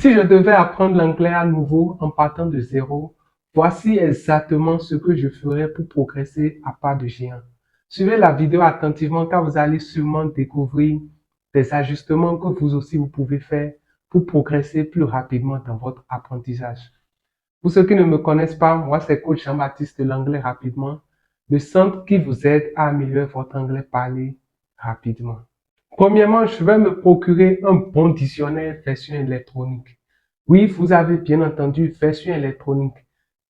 Si je devais apprendre l'anglais à nouveau en partant de zéro, voici exactement ce que je ferais pour progresser à pas de géant. Suivez la vidéo attentivement car vous allez sûrement découvrir des ajustements que vous aussi vous pouvez faire pour progresser plus rapidement dans votre apprentissage. Pour ceux qui ne me connaissent pas, moi c'est coach Jean-Baptiste de l'anglais rapidement, le centre qui vous aide à améliorer votre anglais parlé rapidement. Premièrement, je vais me procurer un bon dictionnaire version électronique. Oui, vous avez bien entendu, version électronique.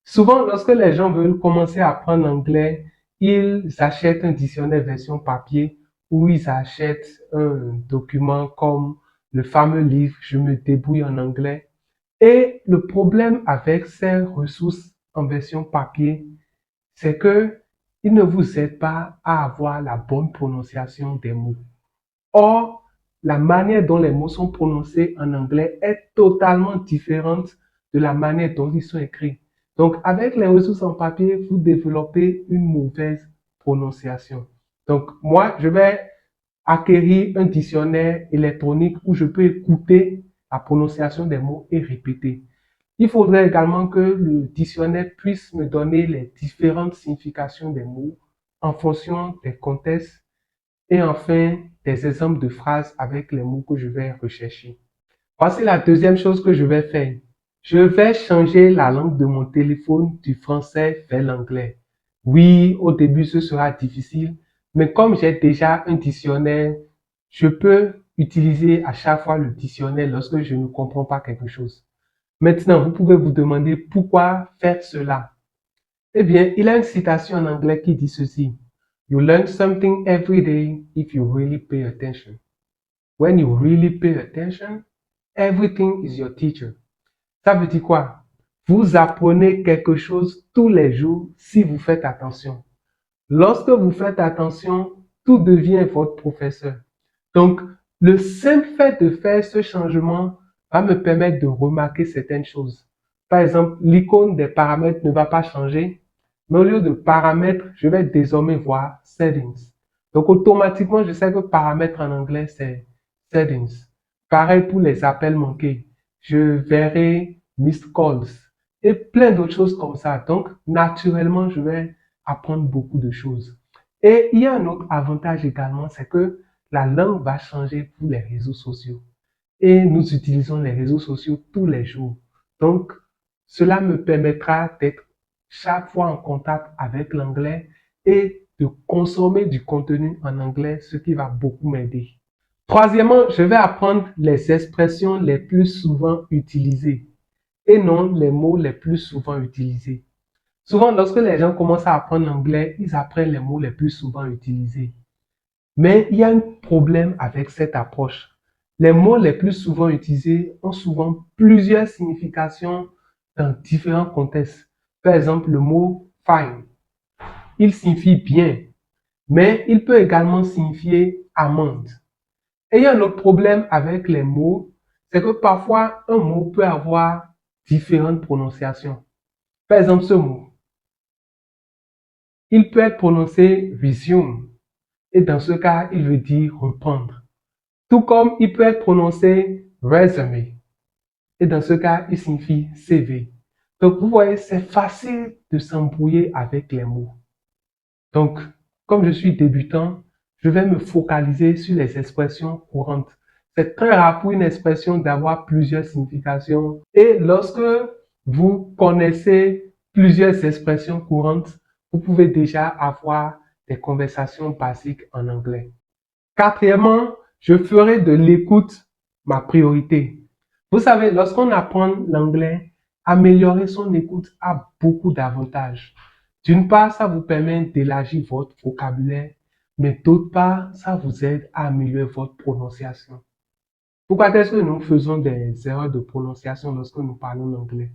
Souvent, lorsque les gens veulent commencer à apprendre l'anglais, ils achètent un dictionnaire version papier ou ils achètent un document comme le fameux livre Je me débrouille en anglais. Et le problème avec ces ressources en version papier, c'est que ils ne vous aident pas à avoir la bonne prononciation des mots. Or, la manière dont les mots sont prononcés en anglais est totalement différente de la manière dont ils sont écrits. Donc, avec les ressources en papier, vous développez une mauvaise prononciation. Donc, moi, je vais acquérir un dictionnaire électronique où je peux écouter la prononciation des mots et répéter. Il faudrait également que le dictionnaire puisse me donner les différentes significations des mots en fonction des contextes et enfin des exemples de phrases avec les mots que je vais rechercher. Voici la deuxième chose que je vais faire. Je vais changer la langue de mon téléphone du français vers l'anglais. Oui, au début, ce sera difficile, mais comme j'ai déjà un dictionnaire, je peux utiliser à chaque fois le dictionnaire lorsque je ne comprends pas quelque chose. Maintenant, vous pouvez vous demander pourquoi faire cela. Eh bien, il y a une citation en anglais qui dit ceci. You learn something every day if you really pay attention. When you really pay attention, everything is your teacher. Ça veut dire quoi? Vous apprenez quelque chose tous les jours si vous faites attention. Lorsque vous faites attention, tout devient votre professeur. Donc, le simple fait de faire ce changement va me permettre de remarquer certaines choses. Par exemple, l'icône des paramètres ne va pas changer, mais au lieu de paramètres, je vais désormais voir settings. Donc, automatiquement, je sais que paramètres en anglais, c'est settings. Pareil pour les appels manqués. Je verrai missed calls et plein d'autres choses comme ça. Donc, naturellement, je vais apprendre beaucoup de choses. Et il y a un autre avantage également, c'est que la langue va changer pour les réseaux sociaux. Et nous utilisons les réseaux sociaux tous les jours. Donc, cela me permettra d'être chaque fois en contact avec l'anglais et de consommer du contenu en anglais, ce qui va beaucoup m'aider. Troisièmement, je vais apprendre les expressions les plus souvent utilisées et non les mots les plus souvent utilisés. Souvent, lorsque les gens commencent à apprendre l'anglais, ils apprennent les mots les plus souvent utilisés. Mais il y a un problème avec cette approche. Les mots les plus souvent utilisés ont souvent plusieurs significations dans différents contextes. Par exemple, le mot fine, il signifie bien, mais il peut également signifier amende. Et il y a un autre problème avec les mots, c'est que parfois un mot peut avoir différentes prononciations. Par exemple, ce mot, il peut être prononcé resume, et dans ce cas, il veut dire reprendre. Tout comme il peut être prononcé resume, et dans ce cas, il signifie CV. Donc, vous voyez, c'est facile de s'embrouiller avec les mots. Donc, comme je suis débutant, je vais me focaliser sur les expressions courantes. C'est très rare pour une expression d'avoir plusieurs significations. Et lorsque vous connaissez plusieurs expressions courantes, vous pouvez déjà avoir des conversations basiques en anglais. Quatrièmement, je ferai de l'écoute ma priorité. Vous savez, lorsqu'on apprend l'anglais, améliorer son écoute a beaucoup d'avantages. D'une part, ça vous permet d'élargir votre vocabulaire, mais d'autre part, ça vous aide à améliorer votre prononciation. Pourquoi est-ce que nous faisons des erreurs de prononciation lorsque nous parlons l'anglais?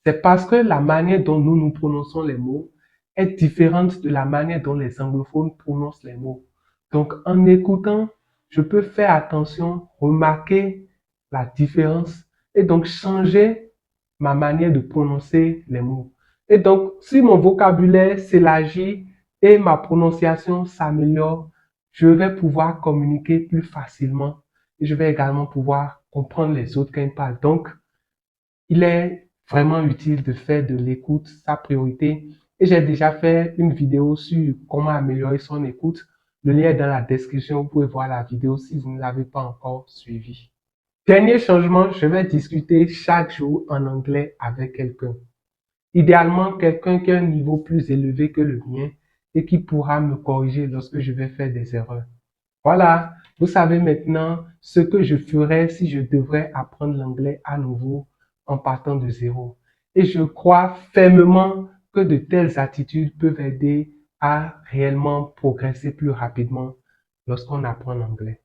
C'est parce que la manière dont nous prononçons les mots est différente de la manière dont les anglophones prononcent les mots. Donc, en écoutant, je peux faire attention, remarquer la différence et donc changer ma manière de prononcer les mots. Et donc, si mon vocabulaire s'élargit et ma prononciation s'améliore, je vais pouvoir communiquer plus facilement et je vais également pouvoir comprendre les autres quand ils parlent. Donc, il est vraiment utile de faire de l'écoute sa priorité. Et j'ai déjà fait une vidéo sur comment améliorer son écoute. Le lien est dans la description. Vous pouvez voir la vidéo si vous ne l'avez pas encore suivie. Dernier changement, je vais discuter chaque jour en anglais avec quelqu'un. Idéalement, quelqu'un qui a un niveau plus élevé que le mien et qui pourra me corriger lorsque je vais faire des erreurs. Voilà, vous savez maintenant ce que je ferais si je devrais apprendre l'anglais à nouveau en partant de zéro. Et je crois fermement que de telles attitudes peuvent aider à réellement progresser plus rapidement lorsqu'on apprend l'anglais.